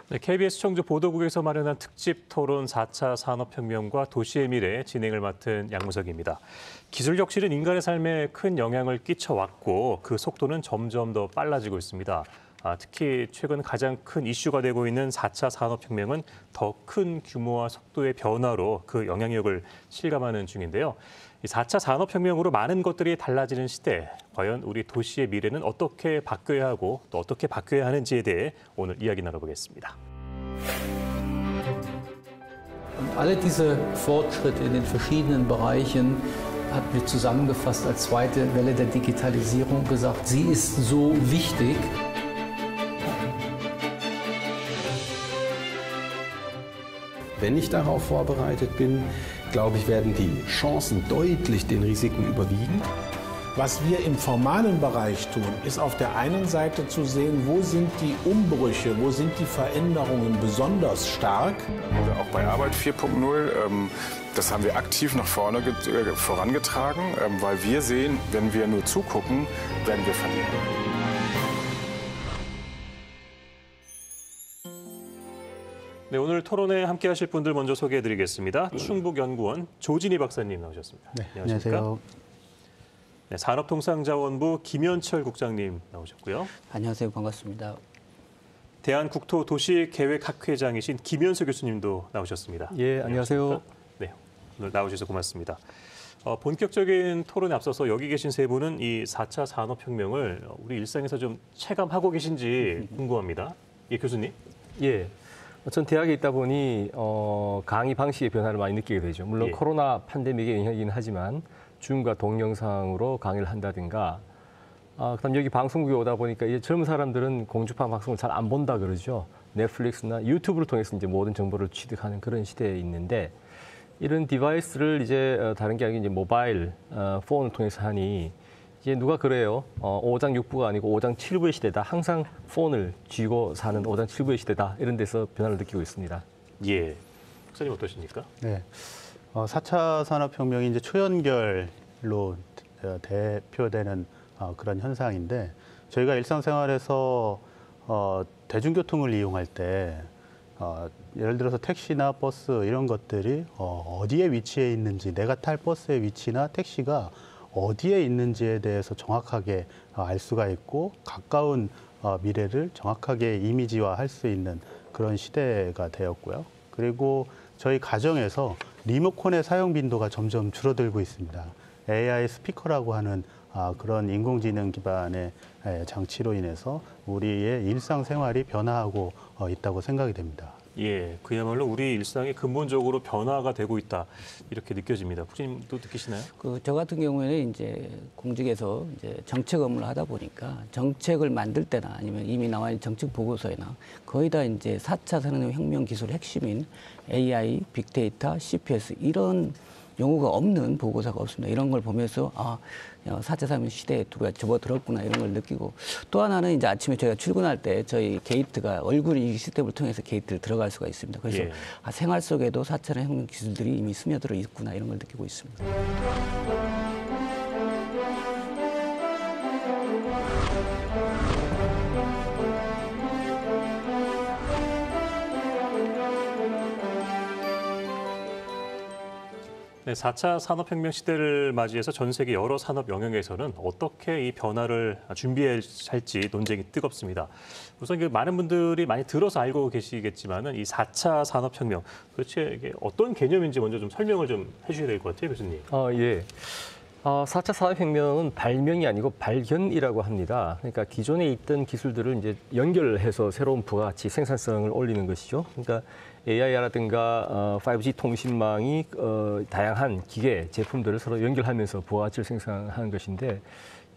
네, KBS 청주 보도국에서 마련한 특집 토론 4차 산업혁명과 도시의 미래 진행을 맡은 양무석입니다. 기술 혁신은 인간의 삶에 큰 영향을 끼쳐왔고 그 속도는 점점 더 빨라지고 있습니다. 특히 최근 가장 큰 이슈가 되고 있는 4차 산업혁명은 더 큰 규모와 속도의 변화로 그 영향력을 실감하는 중인데요. 이 4차 산업혁명으로 많은 것들이 달라지는 시대, 과연 우리 도시의 미래는 어떻게 바뀌어야 하고 또 어떻게 바뀌어야 하는지에 대해 오늘 이야기 나눠보겠습니다. Alle diese Fortschritte in den verschiedenen Bereichen hat mir zusammengefasst als zweite Welle der Digitalisierung gesagt, sie ist so wichtig. Wenn ich darauf vorbereitet bin, glaube ich, werden die Chancen deutlich den Risiken überwiegen. Was wir im formalen Bereich tun, ist auf der einen Seite zu sehen, wo sind die Umbrüche, wo sind die Veränderungen besonders stark. Auch bei Arbeit 4.0, das haben wir aktiv nach vorne vorangetragen, weil wir sehen, wenn wir nur zugucken, werden wir verlieren. 네, 오늘 토론에 함께하실 분들 먼저 소개해드리겠습니다. 충북연구원 조진희 박사님 나오셨습니다. 네, 안녕하세요. 네, 산업통상자원부 김현철 국장님 나오셨고요. 안녕하세요. 반갑습니다. 대한국토도시계획학회장이신 김현수 교수님도 나오셨습니다. 예, 안녕하세요. 네, 오늘 나오셔서 고맙습니다. 본격적인 토론에 앞서서 여기 계신 세 분은 이 4차 산업혁명을 우리 일상에서 좀 체감하고 계신지 궁금합니다. 예, 교수님. 예. 전 대학에 있다 보니 강의 방식의 변화를 많이 느끼게 되죠. 물론 코로나 팬데믹의 영향이긴 하지만 줌과 동영상으로 강의를 한다든가 그다음 여기 방송국에 오다 보니까 이제 젊은 사람들은 공중파 방송을 잘 안 본다 그러죠. 넷플릭스나 유튜브를 통해서 이제 모든 정보를 취득하는 그런 시대에 있는데 이런 디바이스를 이제 다른 게 아니고 이제 모바일 폰을 통해서 하니 이제 누가 그래요. 5장 6부가 아니고 5장 7부의 시대다. 항상 폰을 쥐고 사는 5장 7부의 시대다. 이런 데서 변화를 느끼고 있습니다. 예. 목사님 어떠십니까? 네. 4차 산업혁명이 이제 초연결로 대표되는 그런 현상인데 저희가 일상생활에서 대중교통을 이용할 때 예를 들어서 택시나 버스 이런 것들이 어디에 위치해 있는지 내가 탈 버스의 위치나 택시가 어디에 있는지에 대해서 정확하게 알 수가 있고 가까운 미래를 정확하게 이미지화할 수 있는 그런 시대가 되었고요. 그리고 저희 가정에서 리모컨의 사용 빈도가 점점 줄어들고 있습니다. AI 스피커라고 하는 그런 인공지능 기반의 장치로 인해서 우리의 일상생활이 변화하고 있다고 생각이 됩니다. 예, 그야말로 우리 일상이 근본적으로 변화가 되고 있다 이렇게 느껴집니다. 국장님도 느끼시나요? 저 같은 경우에는 이제 공직에서 이제 정책 업무를 하다 보니까 정책을 만들 때나 아니면 이미 나와 있는 정책 보고서에나 거의 다 이제 4차 산업혁명 기술 핵심인 AI, 빅데이터, CPS 이런 용어가 없는 보고서가 없습니다. 이런 걸 보면서 4차 산업 시대에 우리가 접어들었구나 이런 걸 느끼고 또 하나는 이제 아침에 저희가 출근할 때 저희 게이트가 얼굴 인식 시스템을 통해서 게이트를 들어갈 수가 있습니다. 그래서 생활 속에도 4차 혁명 기술들이 이미 스며들어 있구나 이런 걸 느끼고 있습니다. 네, 4차 산업혁명 시대를 맞이해서 전 세계 여러 산업 영역에서는 어떻게 이 변화를 준비해야 할지 논쟁이 뜨겁습니다. 우선 많은 분들이 많이 들어서 알고 계시겠지만은 이 4차 산업혁명 도대체 이게 어떤 개념인지 먼저 좀 설명을 좀 해주셔야 될 것 같아요, 교수님. 예. 4차 산업혁명은 발명이 아니고 발견이라고 합니다. 그러니까 기존에 있던 기술들을 이제 연결해서 새로운 부가가치 생산성을 올리는 것이죠. 그러니까 AI라든가 5G 통신망이 다양한 기계 제품들을 서로 연결하면서 부가가치를 생산하는 것인데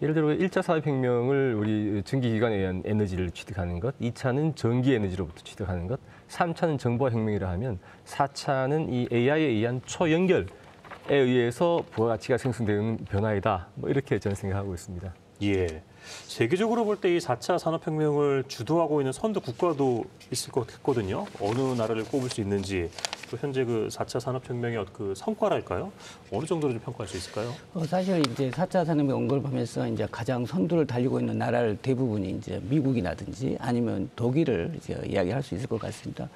예를 들어 1차 산업혁명을 우리 전기기관에 의한 에너지를 취득하는 것, 2차는 전기 에너지로부터 취득하는 것, 3차는 정보화 혁명이라 하면 4차는 이 AI에 의한 초연결 에 의해서 부가가치가 생성되는 변화이다. 뭐 이렇게 저는 생각하고 있습니다. 예. 세계적으로 볼 때 이 4차 산업혁명을 주도하고 있는 선도 국가도 있을 것 같거든요. 어느 나라를 꼽을 수 있는지, 또 현재 그 4차 산업혁명의 그 성과랄까요? 어느 정도로 좀 평가할 수 있을까요? 사실 이제 4차 산업혁명 언급하면서 이제 가장 선두를 달리고 있는 나라를 대부분이 이제 미국이라든지 아니면 독일을 이제 이야기할 수 있을 것 같습니다.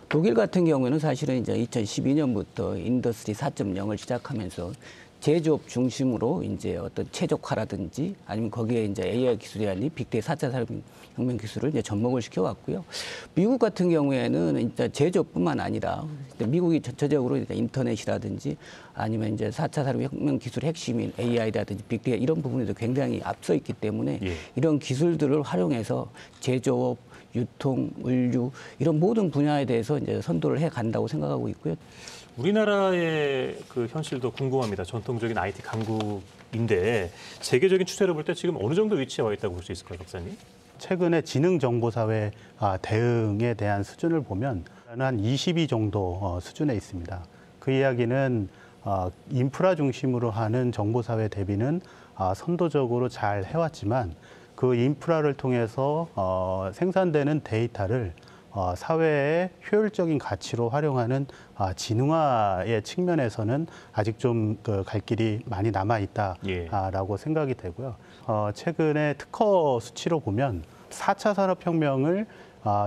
독일 같은 경우에는 사실은 이제 2012년부터 인더스트리 4.0을 시작하면서 제조업 중심으로 이제 어떤 최적화라든지 아니면 거기에 이제 AI 기술이 아닌 빅데이터 4차 산업혁명 기술을 이제 접목을 시켜왔고요. 미국 같은 경우에는 이제 제조업뿐만 아니라 미국이 전체적으로 이제 인터넷이라든지 아니면 이제 4차 산업혁명 기술의 핵심인 AI라든지 빅데이터 이런 부분에도 굉장히 앞서 있기 때문에 이런 기술들을 활용해서 제조업, 유통, 물류 이런 모든 분야에 대해서 이제 선도를 해 간다고 생각하고 있고요. 우리나라의 그 현실도 궁금합니다. 전통적인 IT 강국인데 세계적인 추세를 볼 때 지금 어느 정도 위치에 와 있다고 볼 수 있을까요, 박사님? 최근에 지능정보사회 대응에 대한 수준을 보면 한 22 정도 수준에 있습니다. 그 이야기는 인프라 중심으로 하는 정보사회 대비는 선도적으로 잘 해왔지만 그 인프라를 통해서 생산되는 데이터를 사회의 효율적인 가치로 활용하는 진흥화의 측면에서는 아직 좀 갈 길이 많이 남아 있다라고 생각이 되고요. 최근에 특허 수치로 보면 4차 산업혁명을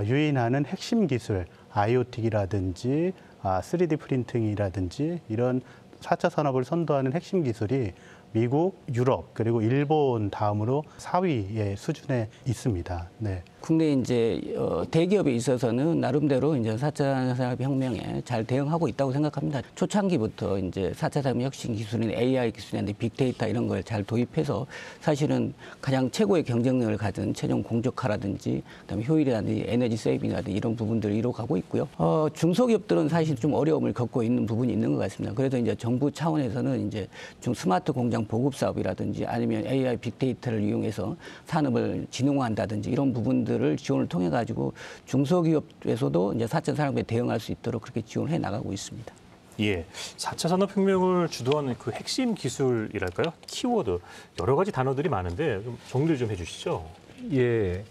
유인하는 핵심 기술, IoT라든지 3D 프린팅이라든지 이런 4차 산업을 선도하는 핵심 기술이 미국, 유럽 그리고 일본 다음으로 4위의 수준에 있습니다. 네. 국내 이제 대기업에 있어서는 나름대로 이제 4차 산업혁명에 잘 대응하고 있다고 생각합니다. 초창기부터 이제 4차 산업 혁신 기술인 AI 기술이나 빅데이터 이런 걸 잘 도입해서 사실은 가장 최고의 경쟁력을 가진 최종 공적화라든지 그다음에 효율이라든지 에너지 세이빙이라든지 이런 부분들을 이뤄가고 있고요. 중소기업들은 사실 좀 어려움을 겪고 있는 부분이 있는 것 같습니다. 그래서 이제 정부 차원에서는 이제 좀 스마트 공장 보급 사업이라든지 아니면 AI 빅데이터를 이용해서 산업을 진흥화한다든지 이런 부분들을 지원을 통해 가지고 중소기업에서도 이제 4차 산업에 대응할 수 있도록 그렇게 지원해 나가고 있습니다. 예, 4차 산업혁명을 주도하는 그 핵심 기술이랄까요? 키워드, 여러 가지 단어들이 많은데 좀 정리를 좀 해주시죠. 예.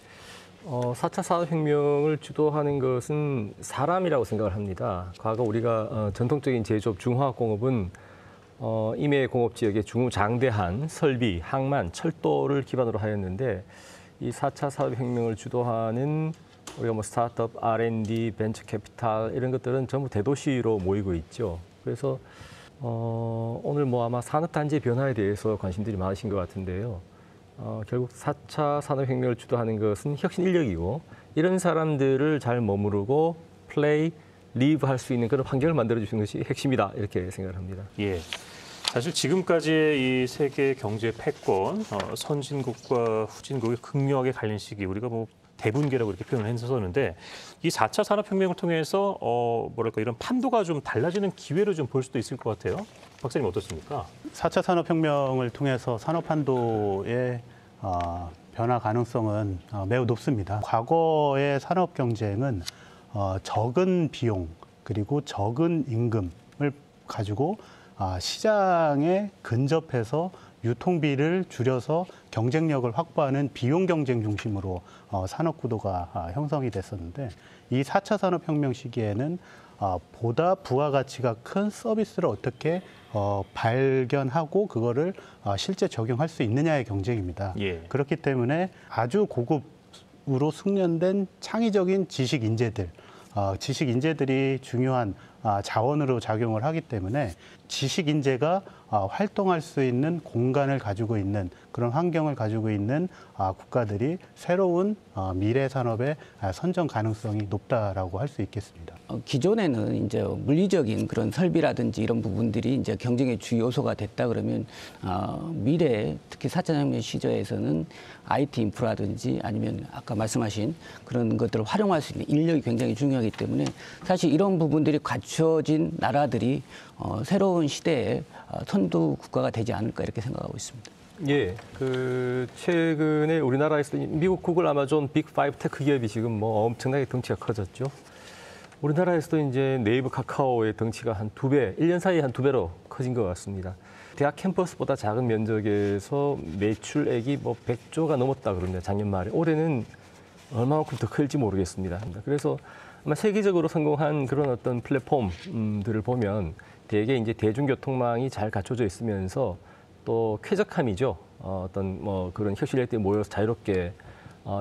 4차 산업혁명을 주도하는 것은 사람이라고 생각을 합니다. 과거 우리가 전통적인 제조업 중화학공업은 임해 공업 지역의 중장대한 설비, 항만, 철도를 기반으로 하였는데 이 4차 산업혁명을 주도하는 우리가 뭐 스타트업, R&D, 벤처 캐피탈 이런 것들은 전부 대도시로 모이고 있죠. 그래서 오늘 뭐 아마 산업단지 변화에 대해서 관심들이 많으신 것 같은데요. 결국 4차 산업혁명을 주도하는 것은 혁신 인력이고 이런 사람들을 잘 머무르고 플레이, 리브 할 수 있는 그런 환경을 만들어주시는 것이 핵심이다 이렇게 생각을 합니다. 예. 사실 지금까지의 이 세계 경제 패권, 선진국과 후진국이 극명하게 갈린 시기, 우리가 뭐 대분계라고 이렇게 표현을 했었는데 이 4차 산업혁명을 통해서 뭐랄까 이런 판도가 좀 달라지는 기회를 좀 볼 수도 있을 것 같아요. 박사님 어떻습니까? 4차 산업혁명을 통해서 산업판도의 변화 가능성은 매우 높습니다. 과거의 산업 경쟁은 적은 비용 그리고 적은 임금을 가지고 시장에 근접해서 유통비를 줄여서 경쟁력을 확보하는 비용 경쟁 중심으로 산업 구도가 형성이 됐었는데 이 4차 산업혁명 시기에는 보다 부가가치가 큰 서비스를 어떻게 발견하고 그거를 실제 적용할 수 있느냐의 경쟁입니다. 예. 그렇기 때문에 아주 고급으로 숙련된 창의적인 지식 인재들이 중요한 자원으로 작용을 하기 때문에 지식 인재가 활동할 수 있는 공간을 가지고 있는 그런 환경을 가지고 있는 국가들이 새로운 미래 산업의 선정 가능성이 높다라고 할 수 있겠습니다. 기존에는 이제 물리적인 그런 설비라든지 이런 부분들이 이제 경쟁의 주 요소가 됐다 그러면 미래 특히 4차 산업혁명 시절에서는 IT 인프라든지 아니면 아까 말씀하신 그런 것들을 활용할 수 있는 인력이 굉장히 중요하기 때문에 사실 이런 부분들이 갖춰진 나라들이 새로운 시대에 선두 국가가 되지 않을까 이렇게 생각하고 있습니다. 예, 최근에 우리나라에서 미국 구글, 아마존, 빅5 테크 기업이 지금 뭐 엄청나게 덩치가 커졌죠. 우리나라에서도 이제 네이버, 카카오의 덩치가 한 2배, 1년 사이에 한 2배로 커진 것 같습니다. 대학 캠퍼스보다 작은 면적에서 매출액이 뭐 100조가 넘었다 그러는데 작년 말에 올해는 얼마만큼 더 클지 모르겠습니다. 그래서 아마 세계적으로 성공한 그런 어떤 플랫폼들을 보면 대개 이제 대중교통망이 잘 갖춰져 있으면서 또 쾌적함이죠. 어떤 뭐 그런 혁신력들이 모여서 자유롭게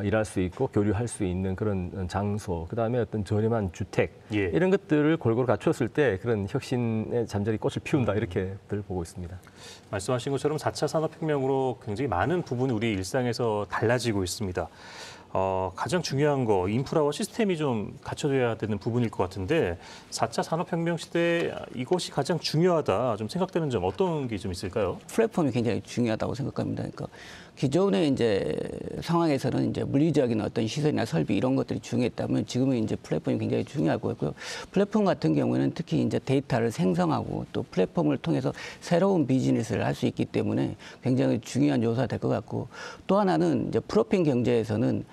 일할 수 있고 교류할 수 있는 그런 장소, 그다음에 어떤 저렴한 주택 이런 것들을 골고루 갖추었을 때 그런 혁신의 잠자리 꽃을 피운다 이렇게들 보고 있습니다. 말씀하신 것처럼 4차 산업혁명으로 굉장히 많은 부분이 우리 일상에서 달라지고 있습니다. 가장 중요한 거 인프라와 시스템이 좀 갖춰져야 되는 부분일 것 같은데 4차 산업혁명 시대에 이것이 가장 중요하다 좀 생각되는 점 어떤 게 좀 있을까요? 플랫폼이 굉장히 중요하다고 생각합니다. 그러니까 기존의 이제 상황에서는 이제 물리적인 어떤 시설이나 설비 이런 것들이 중요했다면 지금은 이제 플랫폼이 굉장히 중요하고 있고요. 플랫폼 같은 경우에는 특히 이제 데이터를 생성하고 또 플랫폼을 통해서 새로운 비즈니스를 할 수 있기 때문에 굉장히 중요한 요소가 될 것 같고 또 하나는 이제 프로핀 경제에서는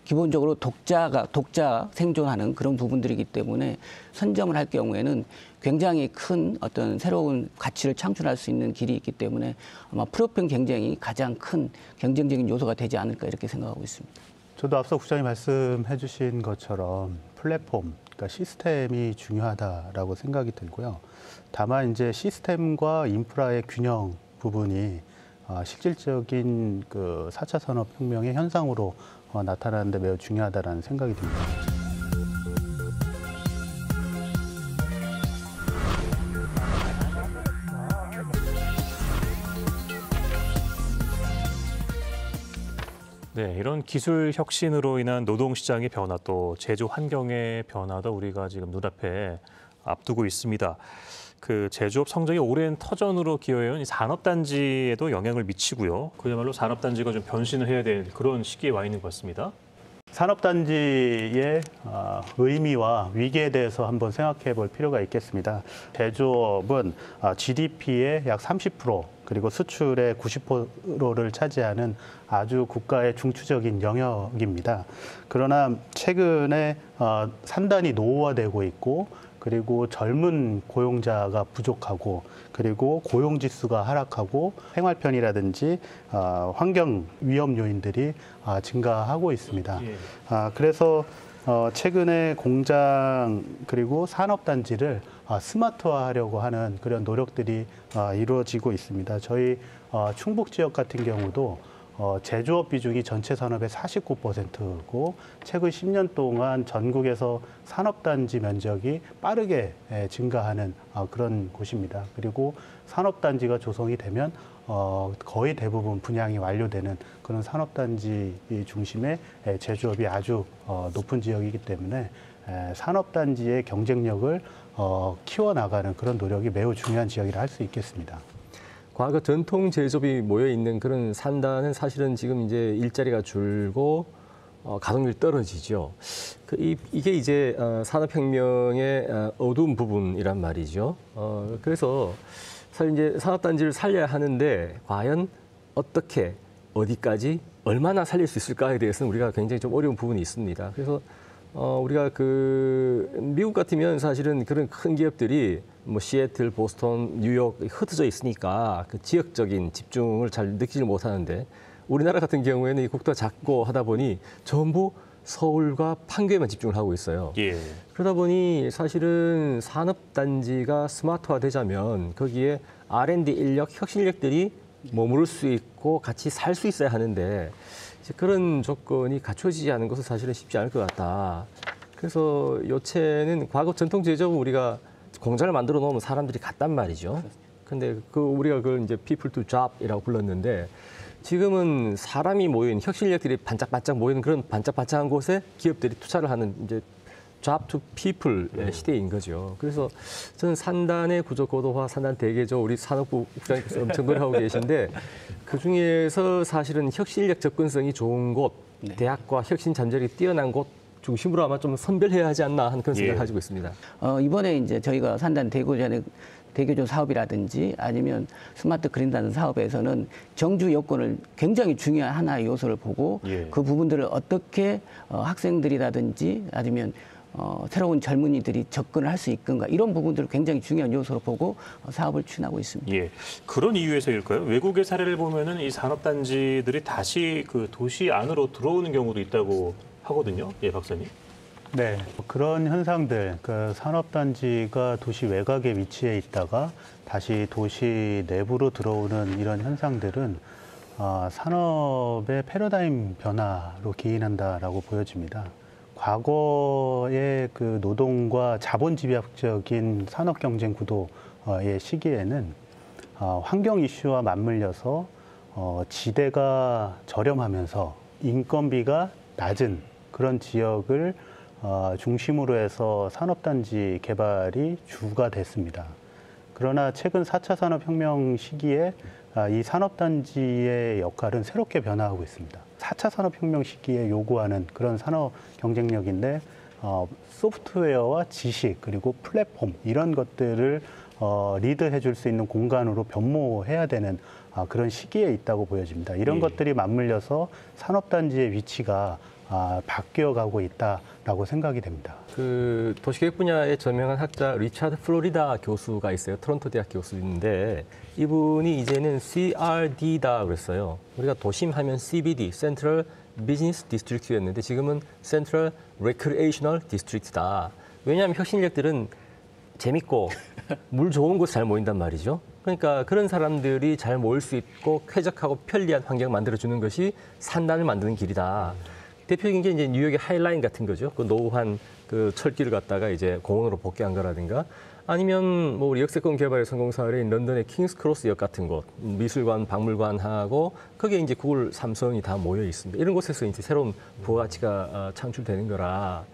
기본적으로 독자 생존하는 그런 부분들이기 때문에 선점을 할 경우에는 굉장히 큰 어떤 새로운 가치를 창출할 수 있는 길이 있기 때문에 아마 프로핀 경쟁이 가장 큰 경쟁적인 요소가 되지 않을까 이렇게 생각하고 있습니다. 저도 앞서 국장님 말씀해 주신 것처럼 플랫폼, 그러니까 시스템이 중요하다라고 생각이 들고요. 다만 이제 시스템과 인프라의 균형 부분이 실질적인 그 4차 산업혁명의 현상으로 나타나는데 매우 중요하다라는 생각이 듭니다. 네, 이런 기술 혁신으로 인한 노동시장의 변화 또 제조 환경의 변화도 우리가 지금 눈앞에 앞두고 있습니다. 그 제조업 성장의 오랜 터전으로 기여해온 이 산업단지에도 영향을 미치고요. 그야말로 산업단지가 좀 변신을 해야 될 그런 시기에 와 있는 것 같습니다. 산업단지의 의미와 위기에 대해서 한번 생각해 볼 필요가 있겠습니다. 제조업은 GDP의 약 30% 그리고 수출의 90%를 차지하는 아주 국가의 중추적인 영역입니다. 그러나 최근에 산단이 노후화되고 있고 그리고 젊은 고용자가 부족하고 그리고 고용지수가 하락하고 생활편이라든지 환경 위험 요인들이 증가하고 있습니다. 그래서 최근에 공장 그리고 산업단지를 스마트화하려고 하는 그런 노력들이 이루어지고 있습니다. 저희 충북 지역 같은 경우도 제조업 비중이 전체 산업의 49%고 최근 10년 동안 전국에서 산업단지 면적이 빠르게 증가하는 그런 곳입니다. 그리고 산업단지가 조성이 되면 거의 대부분 분양이 완료되는 그런 산업단지 중심의 제조업이 아주 높은 지역이기 때문에 산업단지의 경쟁력을 키워나가는 그런 노력이 매우 중요한 지역이라 할 수 있겠습니다. 과거 전통 제조업이 모여 있는 그런 산단은 사실은 지금 이제 일자리가 줄고 가동률이 떨어지죠. 이게 이제 산업혁명의 어두운 부분이란 말이죠. 그래서 사실 이제 산업단지를 살려야 하는데 과연 어떻게 어디까지 얼마나 살릴 수 있을까에 대해서는 우리가 굉장히 좀 어려운 부분이 있습니다. 그래서 우리가 미국 같으면 사실은 그런 큰 기업들이 뭐 시애틀, 보스턴, 뉴욕 흩어져 있으니까 그 지역적인 집중을 잘 느끼지 못하는데 우리나라 같은 경우에는 이 국토가 작고 하다 보니 전부 서울과 판교에만 집중을 하고 있어요. 그러다 보니 사실은 산업단지가 스마트화되자면 거기에 R&D 인력, 혁신력들이 머무를 수 있고 같이 살 수 있어야 하는데 그런 조건이 갖춰지지 않은 것은 사실은 쉽지 않을 것 같다. 그래서 요체는 과거 전통 제조업은 우리가 공장을 만들어 놓으면 사람들이 갔단 말이죠. 근데 우리가 그걸 이제 people to job이라고 불렀는데 지금은 사람이 모인 혁신력들이 반짝반짝 모이는 그런 반짝반짝한 곳에 기업들이 투자를 하는 이제 job to people의 시대인 거죠. 그래서 저는 산단의 구조 고도화, 산단 대개조 우리 산업부 국장님께서 엄청 노력하고 계신데 그중에서 사실은 혁신력 접근성이 좋은 곳, 대학과 혁신 잠재력이 뛰어난 곳 중심으로 아마 좀 선별해야 하지 않나 하는 그런 생각을 가지고 있습니다. 이번에 이제 저희가 산단 대교조 사업이라든지 아니면 스마트 그린단 사업에서는 정주 여건을 굉장히 중요한 하나의 요소를 보고 그 부분들을 어떻게 학생들이라든지 아니면 새로운 젊은이들이 접근을 할 수 있건가 이런 부분들을 굉장히 중요한 요소로 보고 사업을 추진하고 있습니다. 예, 그런 이유에서일까요? 외국의 사례를 보면은 이 산업단지들이 다시 그 도시 안으로 들어오는 경우도 있다고 하거든요. 예, 박사님. 네, 그런 현상들, 그 산업단지가 도시 외곽에 위치해 있다가 다시 도시 내부로 들어오는 이런 현상들은 산업의 패러다임 변화로 기인한다라고 보여집니다. 과거의 그 노동과 자본 집약적인 산업 경쟁 구도의 시기에는 환경 이슈와 맞물려서 지대가 저렴하면서 인건비가 낮은 그런 지역을 중심으로 해서 산업단지 개발이 주가 됐습니다. 그러나 최근 4차 산업혁명 시기에 이 산업단지의 역할은 새롭게 변화하고 있습니다. 4차 산업혁명 시기에 요구하는 그런 산업 경쟁력인데 소프트웨어와 지식 그리고 플랫폼 이런 것들을 리드해 줄 수 있는 공간으로 변모해야 되는 그런 시기에 있다고 보여집니다. 이런 것들이 맞물려서 산업단지의 위치가 바뀌어가고 있다라고 생각이 됩니다. 그 도시계획 분야의 저명한 학자 리차드 플로리다 교수가 있어요. 토론토 대학 교수인데 이분이 이제는 CRD다 그랬어요. 우리가 도심 하면 CBD, Central Business District였는데 지금은 Central Recreational District다. 왜냐하면 혁신력들은 재밌고 물 좋은 곳에 잘 모인단 말이죠. 그러니까 그런 사람들이 잘 모일 수 있고 쾌적하고 편리한 환경을 만들어주는 것이 산단을 만드는 길이다. 대표적인 게 이제 뉴욕의 하이라인 같은 거죠. 그 노후한 그 철길을 갖다가 이제 공원으로 복귀한 거라든가 아니면 뭐 우리 역세권 개발의 성공 사례인 런던의 킹스크로스역 같은 곳, 미술관, 박물관하고 거기에 이제 구글, 삼성이 다 모여 있습니다. 이런 곳에서 이제 새로운 부가가치가 창출되는 거라.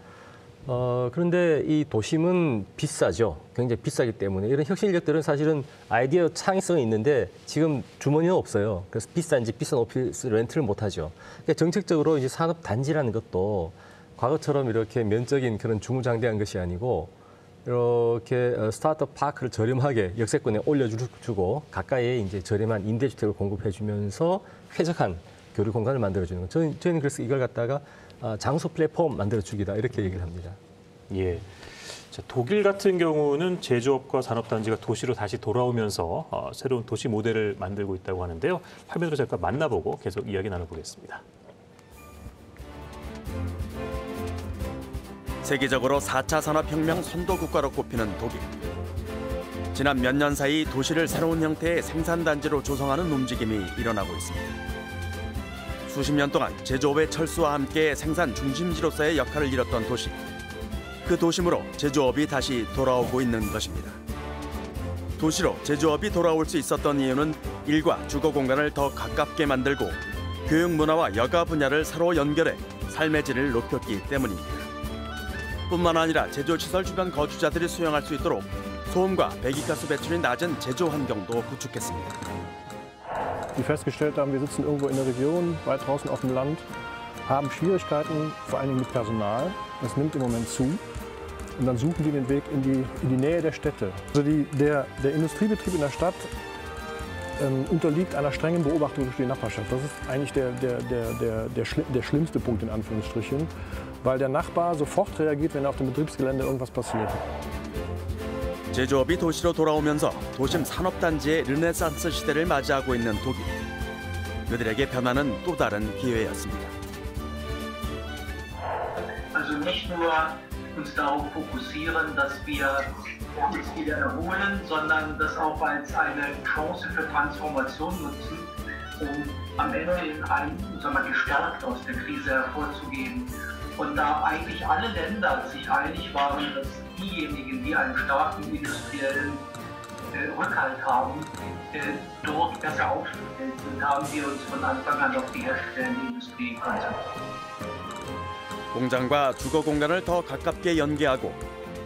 그런데 이 도심은 비싸죠. 굉장히 비싸기 때문에 이런 혁신력들은 사실은 아이디어 창의성이 있는데 지금 주머니는 없어요. 그래서 비싼 집, 비싼 오피스 렌트를 못 하죠. 그러니까 정책적으로 이제 산업 단지라는 것도 과거처럼 이렇게 면적인 그런 중무장대한 것이 아니고 이렇게 스타트업 파크를 저렴하게 역세권에 올려주고 가까이에 이제 저렴한 임대주택을 공급해주면서 쾌적한 교류 공간을 만들어주는 거. 저희는 그래서 이걸 갖다가 장소 플랫폼 만들어주기다 이렇게 얘기를 합니다. 예. 자, 독일 같은 경우는 제조업과 산업단지가 도시로 다시 돌아오면서 새로운 도시 모델을 만들고 있다고 하는데요. 화면으로 잠깐 만나보고 계속 이야기 나눠보겠습니다. 세계적으로 4차 산업혁명 선도 국가로 꼽히는 독일. 지난 몇 년 사이 도시를 새로운 형태의 생산단지로 조성하는 움직임이 일어나고 있습니다. 수십 년 동안 제조업의 철수와 함께 생산 중심지로서의 역할을 이뤘던 도시. 그 도심으로 제조업이 다시 돌아오고 있는 것입니다. 도시로 제조업이 돌아올 수 있었던 이유는 일과 주거 공간을 더 가깝게 만들고 교육 문화와 여가 분야를 서로 연결해 삶의 질을 높였기 때문입니다. 뿐만 아니라 제조시설 주변 거주자들이 수용할 수 있도록 소음과 배기가스 배출이 낮은 제조 환경도 구축했습니다. Die festgestellt haben, wir sitzen irgendwo in der Region, weit draußen auf dem Land, haben Schwierigkeiten, vor allem mit Personal. Das nimmt im Moment zu. Und dann suchen die den Weg in die Nähe der Städte. Also der Industriebetrieb in der Stadt unterliegt einer strengen Beobachtung durch die Nachbarschaft. Das ist eigentlich der schlimmste Punkt in Anführungsstrichen, weil der Nachbar sofort reagiert, wenn auf dem Betriebsgelände irgendwas passiert. 제조업이 도시로 돌아오면서 도심 산업단지의 르네상스 시대를 맞이하고 있는 독일. 그들에게 변화는 또 다른 기회였습니다. Also nicht nur uns darauf fokussieren, dass wir uns wieder erholen, sondern das auch als eine Chance für Transformation nutzen, um am Ende gestärkt aus der Krise hervorzugehen. Und da eigentlich alle Länder sich einig waren, dass diejenigen, die einen starken industriellen Rückhalt haben, dort besser aufgestellt sind, haben wir uns von Anfang an auf die herstellende Industrie konzentriert. 공장과 주거 공간을 더 가깝게 연계하고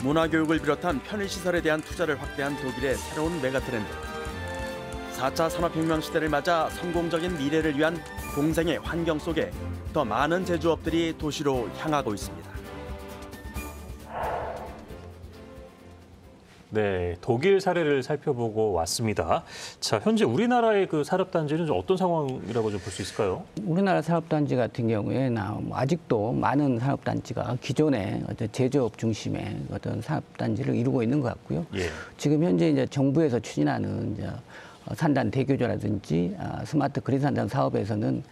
문화교육을 비롯한 편의시설에 대한 투자를 확대한 독일의 새로운 메가트렌드. 4차 산업혁명 시대를 맞아 성공적인 미래를 위한 공생의 환경 속에 더 많은 제조업들이 도시로 향하고 있습니다. 네, 독일 사례를 살펴보고 왔습니다. 자, 현재 우리나라의 그 산업단지는 좀 어떤 상황이라고 좀 볼 수 있을까요? 우리나라 산업단지 같은 경우에는 아직도 많은 산업단지가 기존의 어떤 제조업 중심의 어떤 산업단지를 이루고 있는 것 같고요. 예. 지금 현재 이제 정부에서 추진하는 이제 산단 대교조라든지 스마트 그린 산단 사업에서는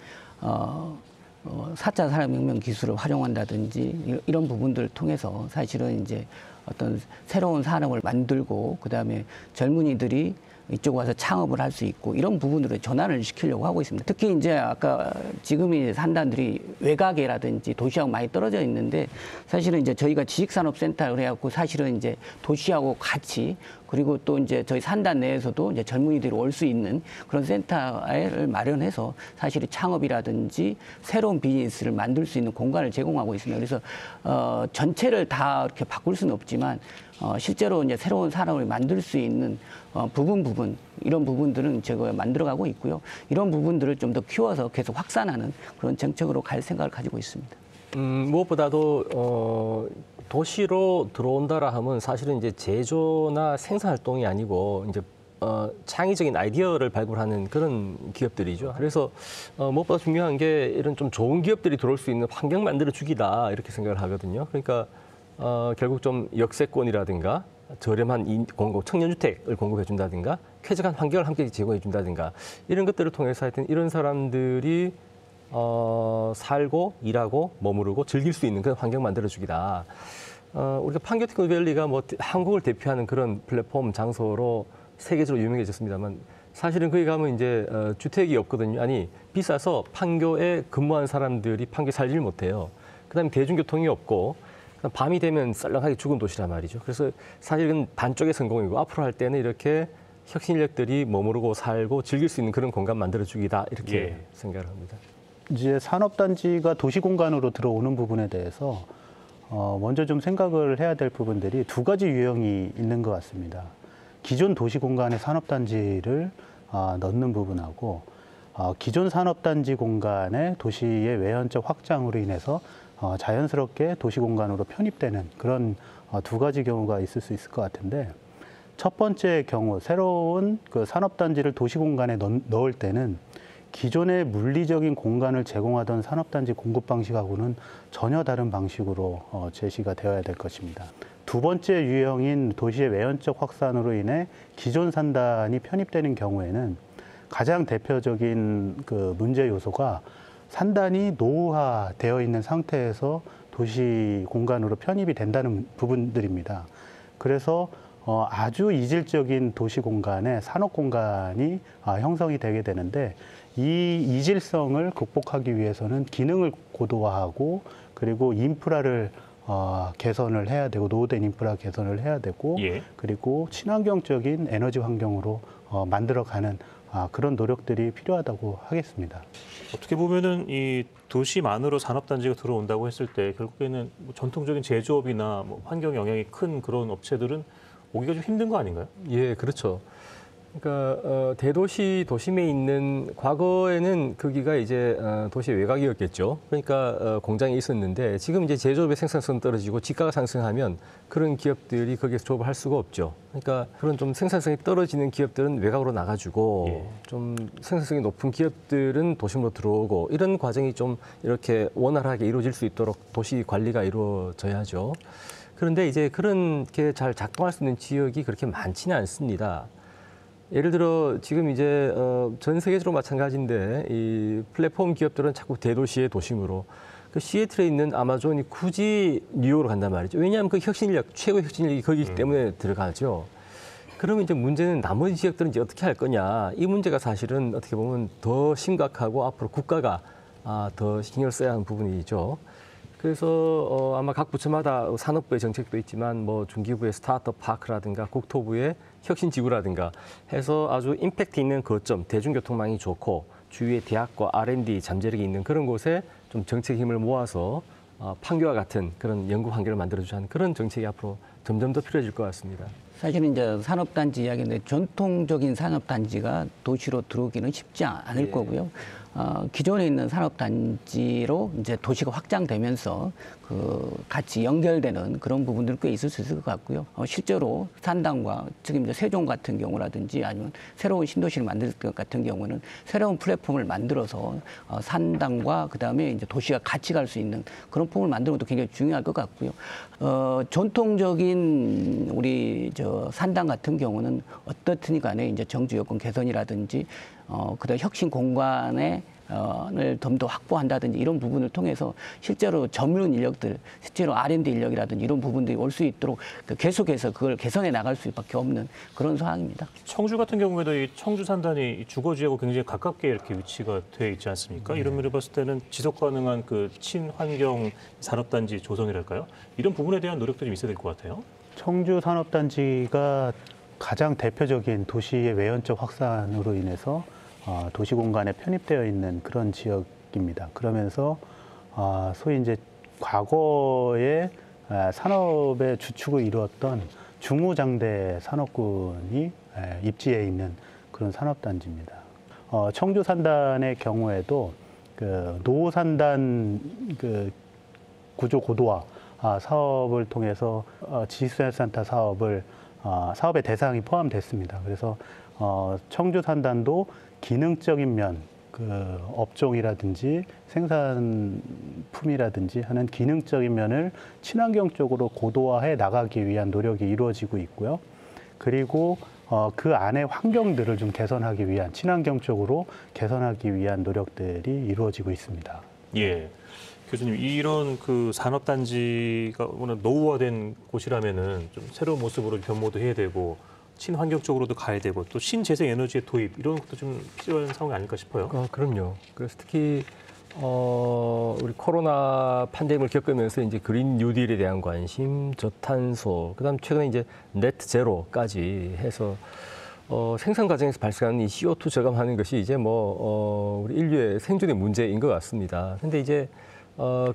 4차 산업혁명 기술을 활용한다든지 이런 부분들을 통해서 사실은 이제 어떤 새로운 산업을 만들고 그다음에 젊은이들이 이쪽 와서 창업을 할 수 있고 이런 부분으로 전환을 시키려고 하고 있습니다. 특히 이제 아까 지금이 산단들이 외곽이라든지 도시하고 많이 떨어져 있는데 사실은 이제 저희가 지식산업센터를 해갖고 사실은 이제 도시하고 같이 그리고 또 이제 저희 산단 내에서도 이제 젊은이들이 올 수 있는 그런 센터를 마련해서 사실은 창업이라든지 새로운 비즈니스를 만들 수 있는 공간을 제공하고 있습니다. 그래서 전체를 다 이렇게 바꿀 수는 없지만 실제로 이제 새로운 산업을 만들 수 있는 부분 이런 부분들은 제가 만들어가고 있고요. 이런 부분들을 좀 더 키워서 계속 확산하는 그런 정책으로 갈 생각을 가지고 있습니다. 무엇보다도 도시로 들어온다라 하면 사실은 이제 제조나 생산 활동이 아니고 이제 창의적인 아이디어를 발굴하는 그런 기업들이죠. 그래서 무엇보다 중요한 게 이런 좀 좋은 기업들이 들어올 수 있는 환경 만들어 주기다 이렇게 생각을 하거든요. 그러니까 결국 좀 역세권이라든가 저렴한 청년주택을 공급해 준다든가 쾌적한 환경을 함께 제공해 준다든가 이런 것들을 통해서 하여튼 이런 사람들이 살고 일하고 머무르고 즐길 수 있는 그런 환경 만들어 주기다. 우리가 판교테크밸리가 뭐 한국을 대표하는 그런 플랫폼 장소로 세계적으로 유명해졌습니다만 사실은 거기 가면 이제 주택이 없거든요. 아니 비싸서 판교에 근무한 사람들이 판교에 살지를 못해요. 그다음에 대중교통이 없고 밤이 되면 썰렁하게 죽은 도시란 말이죠. 그래서 사실은 반쪽의 성공이고 앞으로 할 때는 이렇게 혁신인력들이 머무르고 살고 즐길 수 있는 그런 공간 만들어주기다 이렇게 생각을 합니다. 이제 산업단지가 도시 공간으로 들어오는 부분에 대해서 먼저 좀 생각을 해야 될 부분들이 두 가지 유형이 있는 것 같습니다. 기존 도시 공간에 산업단지를 넣는 부분하고 기존 산업단지 공간에 도시의 외연적 확장으로 인해서 자연스럽게 도시 공간으로 편입되는 그런 두 가지 경우가 있을 수 있을 것 같은데 첫 번째 경우 새로운 그 산업단지를 도시 공간에 넣을 때는 기존의 물리적인 공간을 제공하던 산업단지 공급 방식하고는 전혀 다른 방식으로 제시가 되어야 될 것입니다. 두 번째 유형인 도시의 외연적 확산으로 인해 기존 산단이 편입되는 경우에는 가장 대표적인 그 문제 요소가 산단이 노후화되어 있는 상태에서 도시 공간으로 편입이 된다는 부분들입니다. 그래서 아주 이질적인 도시 공간에 산업 공간이 형성이 되게 되는데 이 이질성을 극복하기 위해서는 기능을 고도화하고 그리고 인프라를 개선을 해야 되고 노후된 인프라 개선을 해야 되고 그리고 친환경적인 에너지 환경으로 만들어가는 그런 노력들이 필요하다고 하겠습니다. 어떻게 보면은 이 도시만으로 산업단지가 들어온다고 했을 때 결국에는 뭐 전통적인 제조업이나 뭐 환경 영향이 큰 그런 업체들은 오기가 좀 힘든 거 아닌가요? 예, 그렇죠. 그러니까 대도시 도심에 있는 과거에는 거기가 이제 도시 외곽이었겠죠. 그러니까 공장이 있었는데 지금 이제 제조업의 생산성이 떨어지고 지가가 상승하면 그런 기업들이 거기에서 조업을 할 수가 없죠. 그러니까 그런 좀 생산성이 떨어지는 기업들은 외곽으로 나가지고 좀 생산성이 높은 기업들은 도심으로 들어오고 이런 과정이 좀 이렇게 원활하게 이루어질 수 있도록 도시 관리가 이루어져야죠. 그런데 이제 그런 게 잘 작동할 수 있는 지역이 그렇게 많지는 않습니다. 예를 들어 지금 이제 전 세계적으로 마찬가지인데 이 플랫폼 기업들은 자꾸 대도시의 도심으로 그 시애틀에 있는 아마존이 굳이 뉴욕으로 간단 말이죠. 왜냐하면 그 혁신인력, 최고의 혁신인력이 거기이기 때문에 들어가죠. 그러면 이제 문제는 나머지 지역들은 이제 어떻게 할 거냐. 이 문제가 사실은 어떻게 보면 더 심각하고 앞으로 국가가 더 신경을 써야 하는 부분이죠. 그래서 아마 각 부처마다 산업부의 정책도 있지만 뭐 중기부의 스타트업 파크라든가 국토부의 혁신지구라든가 해서 아주 임팩트 있는 거점, 대중교통망이 좋고 주위에 대학과 R&D 잠재력이 있는 그런 곳에 좀 정책 힘을 모아서 판교와 같은 그런 연구 환경을 만들어주자는 그런 정책이 앞으로 점점 더 필요해질 것 같습니다. 사실은 이제 산업단지 이야기인데 전통적인 산업단지가 도시로 들어오기는 쉽지 않을 거고요. 기존에 있는 산업단지로 이제 도시가 확장되면서 같이 연결되는 그런 부분들 꽤 있을 수 있을 것 같고요. 실제로 산당과 지금 이제 세종 같은 경우라든지 아니면 새로운 신도시를 만들 것 같은 경우는 새로운 플랫폼을 만들어서 산당과 그다음에 이제 도시가 같이 갈 수 있는 그런 폼을 만드는 것도 굉장히 중요할 것 같고요. 전통적인 우리 산당 같은 경우는 어떻든 간에 이제 정주 여건 개선이라든지 그다음 혁신 공간에 을 좀 더 확보한다든지 이런 부분을 통해서 실제로 전문 인력들, 실제로 R&D 인력이라든지 이런 부분들이 올 수 있도록 계속해서 그걸 개선해 나갈 수밖에 없는 그런 상황입니다. 청주 같은 경우에도 이 청주 산단이 주거지하고 굉장히 가깝게 이렇게 위치가 돼 있지 않습니까? 이런 면을 봤을 때는 지속 가능한 그 친환경 산업단지 조성이랄까요? 이런 부분에 대한 노력도 좀 있어야 될 것 같아요. 청주 산업단지가 가장 대표적인 도시의 외연적 확산으로 인해서 도시 공간에 편입되어 있는 그런 지역입니다. 그러면서 소위 이제 과거에 산업의 주축을 이루었던 중후장대 산업군이 입지해 있는 그런 산업단지입니다. 청주 산단의 경우에도 그 노후산단 그 구조 고도화 사업을 통해서 지식센터 사업의 대상이 포함됐습니다. 그래서 청주 산단도 기능적인 면, 그 업종이라든지 생산품이라든지 하는 기능적인 면을 친환경 쪽으로 고도화해 나가기 위한 노력이 이루어지고 있고요. 그리고 그 안에 환경들을 좀 개선하기 위한 친환경 쪽으로 개선하기 위한 노력들이 이루어지고 있습니다. 예. 교수님, 이런 그 산업단지가 오늘 노후화된 곳이라면은 좀 새로운 모습으로 변모도 해야 되고 친환경적으로도 가야 되고 또 신재생 에너지의 도입 이런 것도 좀 필요한 상황이 아닐까 싶어요. 그럼요. 그래서 특히 우리 코로나 팬데믹을 겪으면서 이제 그린 뉴딜에 대한 관심, 저탄소, 그다음 최근에 이제 네트 제로까지 해서 생산 과정에서 발생하는 이 CO2 저감하는 것이 이제 우리 인류의 생존의 문제인 것 같습니다. 근데 이제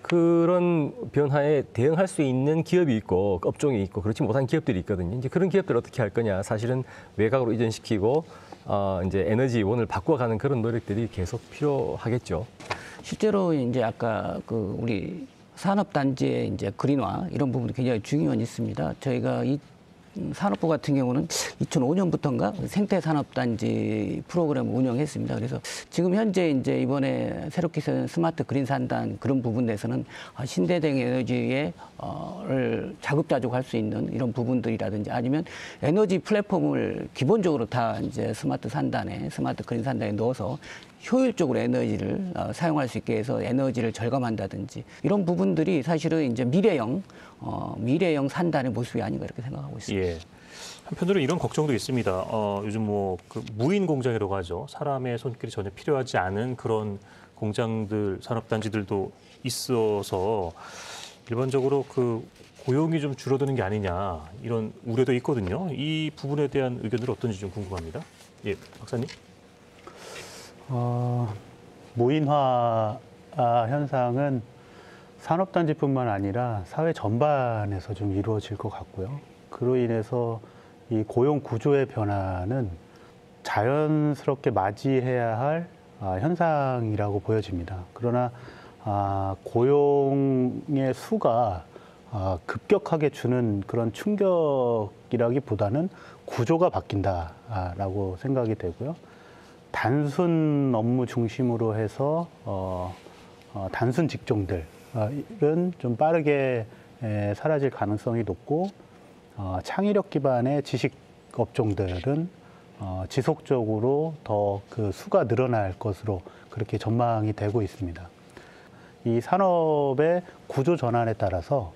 그런 변화에 대응할 수 있는 기업이 있고 업종이 있고 그렇지 못한 기업들이 있거든요. 이제 그런 기업들 어떻게 할 거냐? 사실은 외곽으로 이전시키고 이제 에너지원을 바꿔가는 그런 노력들이 계속 필요하겠죠. 실제로 이제 아까 그 우리 산업단지의 이제 그린화 이런 부분이 굉장히 중요한 있습니다. 저희가 이 산업부 같은 경우는 2005년부터인가 생태산업단지 프로그램을 운영했습니다. 그래서 지금 현재 이제 이번에 새롭게 쓰는 스마트 그린 산단 그런 부분에서는 신재생 에너지에 를 자급자족할 수 있는 이런 부분들이라든지 아니면 에너지 플랫폼을 기본적으로 다 이제 스마트 산단에 스마트 그린 산단에 넣어서 효율적으로 에너지를 사용할 수 있게 해서 에너지를 절감한다든지 이런 부분들이 사실은 이제 미래형 산단의 모습이 아닌가 이렇게 생각하고 있습니다. 예. 한편으로 이런 걱정도 있습니다. 요즘 그 무인 공장이라고 하죠. 사람의 손길이 전혀 필요하지 않은 그런 공장들, 산업단지들도 있어서 일반적으로 그 고용이 좀 줄어드는 게 아니냐 이런 우려도 있거든요. 이 부분에 대한 의견들 어떤지 좀 궁금합니다. 예, 박사님. 무인화 현상은 산업단지뿐만 아니라 사회 전반에서 좀 이루어질 것 같고요. 그로 인해서 이 고용 구조의 변화는 자연스럽게 맞이해야 할 현상이라고 보여집니다. 그러나 고용의 수가 급격하게 주는 그런 충격이라기보다는 구조가 바뀐다라고 생각이 되고요. 단순 업무 중심으로 해서 단순 직종들은 좀 빠르게 사라질 가능성이 높고 창의력 기반의 지식 업종들은 지속적으로 더 그 수가 늘어날 것으로 그렇게 전망이 되고 있습니다. 이 산업의 구조 전환에 따라서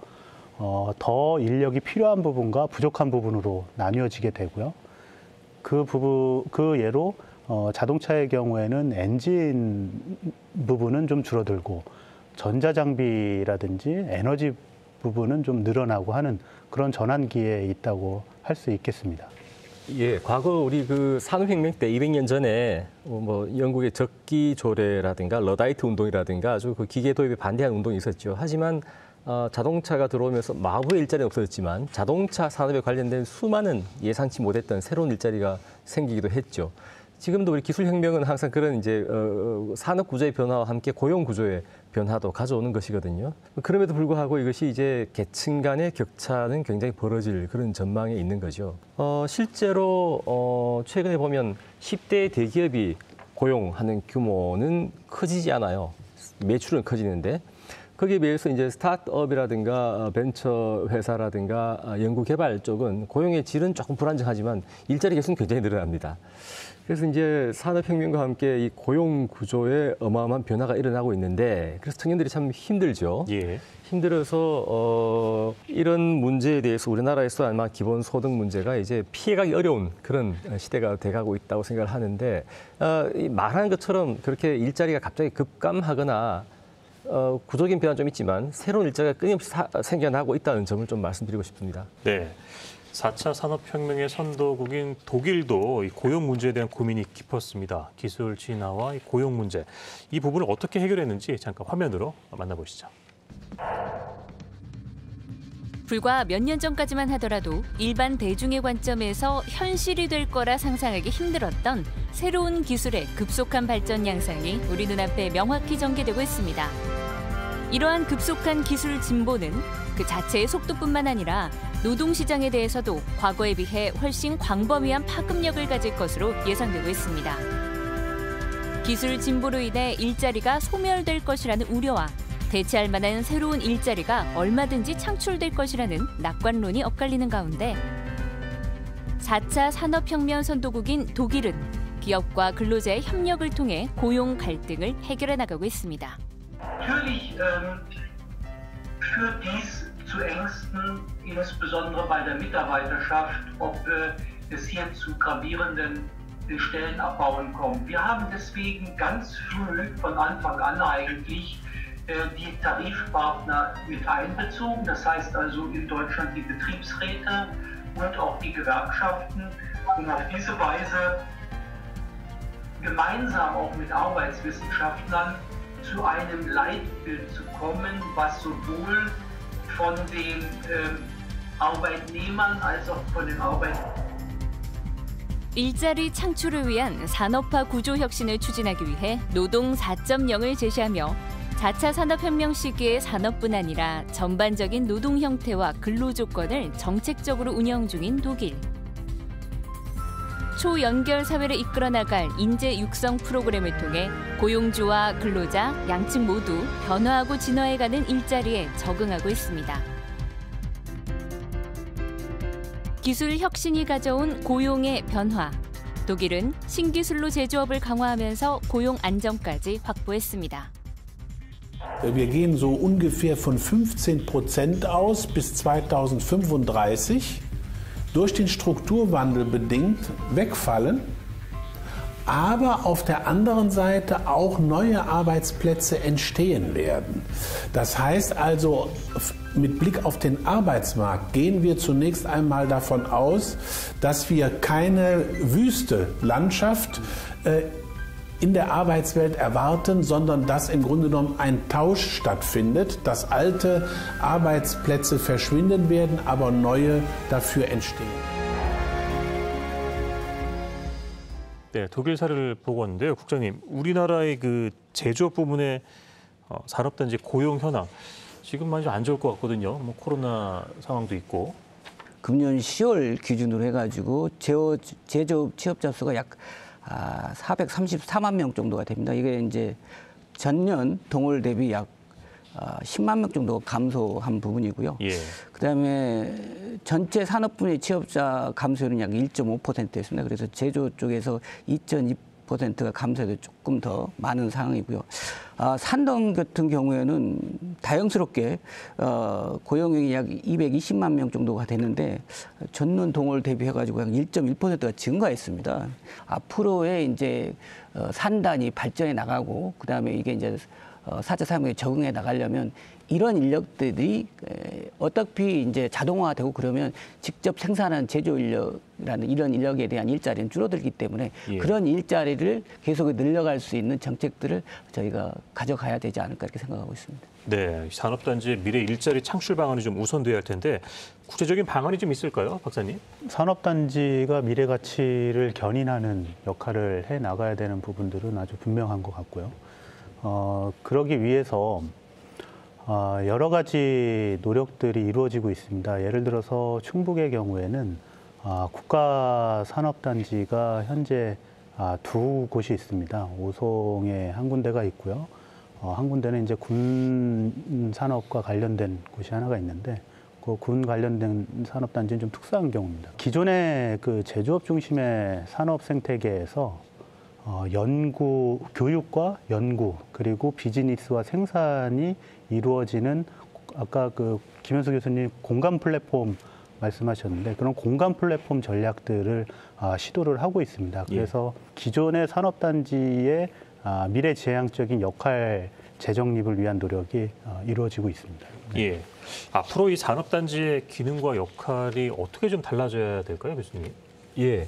더 인력이 필요한 부분과 부족한 부분으로 나뉘어지게 되고요. 그 예로 자동차의 경우에는 엔진 부분은 좀 줄어들고 전자장비라든지 에너지 부분은 좀 늘어나고 하는 그런 전환기에 있다고 할 수 있겠습니다. 예, 과거 우리 그 산업혁명 때 200년 전에 영국의 적기조례라든가 러다이트 운동이라든가 아주 그 기계 도입에 반대하는 운동이 있었죠. 하지만 자동차가 들어오면서 마구의 일자리는 없어졌지만 자동차 산업에 관련된 수많은 예상치 못했던 새로운 일자리가 생기기도 했죠. 지금도 우리 기술혁명은 항상 그런 이제 산업 구조의 변화와 함께 고용 구조의 변화도 가져오는 것이거든요. 그럼에도 불구하고 이것이 이제 계층 간의 격차는 굉장히 벌어질 그런 전망에 있는 거죠. 실제로 최근에 보면 10대 대기업이 고용하는 규모는 커지지 않아요. 매출은 커지는데 거기에 비해서 이제 스타트업이라든가 벤처 회사라든가 연구개발 쪽은 고용의 질은 조금 불안정하지만 일자리 개수는 굉장히 늘어납니다. 그래서 이제 산업혁명과 함께 이 고용 구조에 어마어마한 변화가 일어나고 있는데 그래서 청년들이 참 힘들죠. 예. 힘들어서 이런 문제에 대해서 우리나라에서 아마 기본소득 문제가 이제 피해가기 어려운 그런 시대가 돼가고 있다고 생각을 하는데 말하는 것처럼 그렇게 일자리가 갑자기 급감하거나 구조적인 변화는 좀 있지만 새로운 일자리가 끊임없이 생겨나고 있다는 점을 좀 말씀드리고 싶습니다. 네. 4차 산업혁명의 선도국인 독일도 이 고용 문제에 대한 고민이 깊었습니다. 기술 진화와 이 고용 문제, 이 부분을 어떻게 해결했는지 잠깐 화면으로 만나보시죠. 불과 몇 년 전까지만 하더라도 일반 대중의 관점에서 현실이 될 거라 상상하기 힘들었던 새로운 기술의 급속한 발전 양상이 우리 눈앞에 명확히 전개되고 있습니다. 이러한 급속한 기술 진보는 그 자체의 속도뿐만 아니라 노동시장에 대해서도 과거에 비해 훨씬 광범위한 파급력을 가질 것으로 예상되고 있습니다. 기술 진보로 인해 일자리가 소멸될 것이라는 우려와 대체할 만한 새로운 일자리가 얼마든지 창출될 것이라는 낙관론이 엇갈리는 가운데 4차 산업혁명 선도국인 독일은 기업과 근로자의 협력을 통해 고용 갈등을 해결해 나가고 있습니다. Natürlich führt dies zu Ängsten, insbesondere bei der Mitarbeiterschaft, ob es hier zu gravierenden Stellenabbauen kommt. Wir haben deswegen ganz früh von Anfang an eigentlich die Tarifpartner mit einbezogen, das heißt also in Deutschland die Betriebsräte und auch die Gewerkschaften, um auf diese Weise gemeinsam auch mit Arbeitswissenschaftlern zu einem Leitbild zu kommen, was sowohl von den Arbeitnehmern als auch von den Arbeitgebern 일자리 창출을 위한 산업화 구조 혁신을 추진하기 위해 노동 4.0을 제시하며 4차 산업혁명 시기의 산업뿐 아니라 전반적인 노동 형태와 근로 조건을 정책적으로 운영 중인 독일. 초연결 사회를 이끌어 나갈 인재 육성 프로그램을 통해 고용주와 근로자 양측 모두 변화하고 진화해가는 일자리에 적응하고 있습니다. 기술 혁신이 가져온 고용의 변화. 독일은 신기술로 제조업을 강화하면서 고용 안정까지 확보했습니다. Wir gehen so ungefähr von 15% aus bis 2035, durch den Strukturwandel bedingt wegfallen, aber auf der anderen Seite auch neue Arbeitsplätze entstehen werden. Das heißt also, mit Blick auf den Arbeitsmarkt gehen wir zunächst einmal davon aus, dass wir keine wüste Landschaft in der Arbeitswelt erwarten, sondern dass im Grunde genommen ein Tausch stattfindet, dass alte Arbeitsplätze verschwinden werden, aber neue dafür entstehen. 네, 독일 사례를 보고 왔는데요. 국장님, 우리나라의 그 제조업 부문의 산업단지 고용 현황, 지금 많이 좀 안 좋을 것 같거든요. 뭐 코로나 상황도 있고. 금년 10월 기준으로 해가지고 제조업 취업자 수가 약 434만 명 정도가 됩니다. 이게 이제 전년 동월 대비 약 10만 명 정도 감소한 부분이고요. 예. 그다음에 전체 산업 분야의 취업자 감소율은 약 1.5%였습니다. 그래서 제조 쪽에서 2.2%가 감소해도 조금 더 많은 상황이고요. 산동 같은 경우에는 다행스럽게 고용인이 약 220만 명 정도가 되는데 전년 동월 대비해가지고 약 1.1%가 증가했습니다. 앞으로의 이제 산단이 발전해 나가고 그다음에 이게 이제 4차 산업에 적응해 나가려면 이런 인력들이 어차피 이제 자동화되고 그러면 직접 생산하는 제조 인력이라는 이런 인력에 대한 일자리는 줄어들기 때문에 그런 일자리를 계속 늘려갈 수 있는 정책들을 저희가 가져가야 되지 않을까 이렇게 생각하고 있습니다. 네, 산업단지의 미래 일자리 창출 방안이 좀 우선돼야 할 텐데 구체적인 방안이 좀 있을까요, 박사님? 산업단지가 미래 가치를 견인하는 역할을 해 나가야 되는 부분들은 아주 분명한 것 같고요. 그러기 위해서 여러 가지 노력들이 이루어지고 있습니다. 예를 들어서 충북의 경우에는 국가산업단지가 현재 두 곳이 있습니다. 오송에 한 군데가 있고요. 한 군데는 이제 군 산업과 관련된 곳이 하나가 있는데 그 군 관련된 산업단지는 좀 특수한 경우입니다. 기존의 그 제조업 중심의 산업 생태계에서 연구, 교육과 연구 그리고 비즈니스와 생산이 이루어지는 아까 그 김현수 교수님 공간 플랫폼 말씀하셨는데 그런 공간 플랫폼 전략들을 시도를 하고 있습니다. 그래서 기존의 산업단지의 미래지향적인 역할 재정립을 위한 노력이 이루어지고 있습니다. 네. 예. 앞으로 이 산업단지의 기능과 역할이 어떻게 좀 달라져야 될까요, 교수님? 예.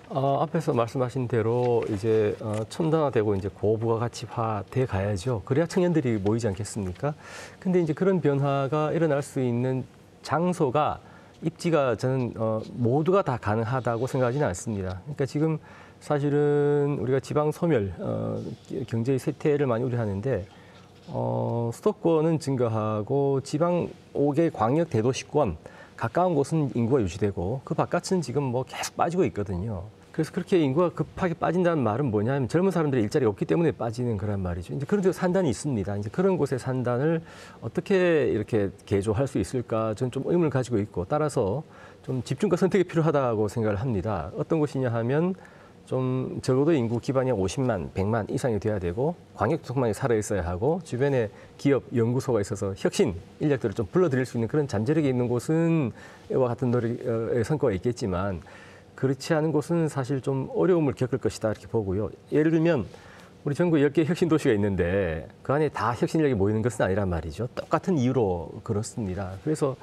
앞에서 말씀하신 대로 이제 첨단화되고 이제 고부가가치화 돼 가야죠. 그래야 청년들이 모이지 않겠습니까? 근데 이제 그런 변화가 일어날 수 있는 장소가 입지가 저는 모두가 다 가능하다고 생각하지는 않습니다. 그러니까 지금 사실은 우리가 지방 소멸 경제의 쇠퇴를 많이 우려하는데 수도권은 증가하고 지방 5개 광역 대도시권 가까운 곳은 인구가 유지되고 그 바깥은 지금 뭐 계속 빠지고 있거든요. 그래서 그렇게 인구가 급하게 빠진다는 말은 뭐냐면 젊은 사람들이 일자리가 없기 때문에 빠지는 거란 말이죠. 이제 그런 데 산단이 있습니다. 이제 그런 곳의 산단을 어떻게 이렇게 개조할 수 있을까 저는 좀 의문을 가지고 있고 따라서 좀 집중과 선택이 필요하다고 생각을 합니다. 어떤 곳이냐 하면 좀 적어도 인구 기반이 50만, 100만 이상이 돼야 되고 광역도성망이 살아 있어야 하고 주변에 기업, 연구소가 있어서 혁신 인력들을 좀 불러들일 수 있는 그런 잠재력이 있는 곳은 이와 같은 노력의 성과가 있겠지만 그렇지 않은 곳은 사실 좀 어려움을 겪을 것이다 이렇게 보고요. 예를 들면 우리 전국에 10개 혁신 도시가 있는데 그 안에 다 혁신 인력이 모이는 것은 아니란 말이죠. 똑같은 이유로 그렇습니다. 그래서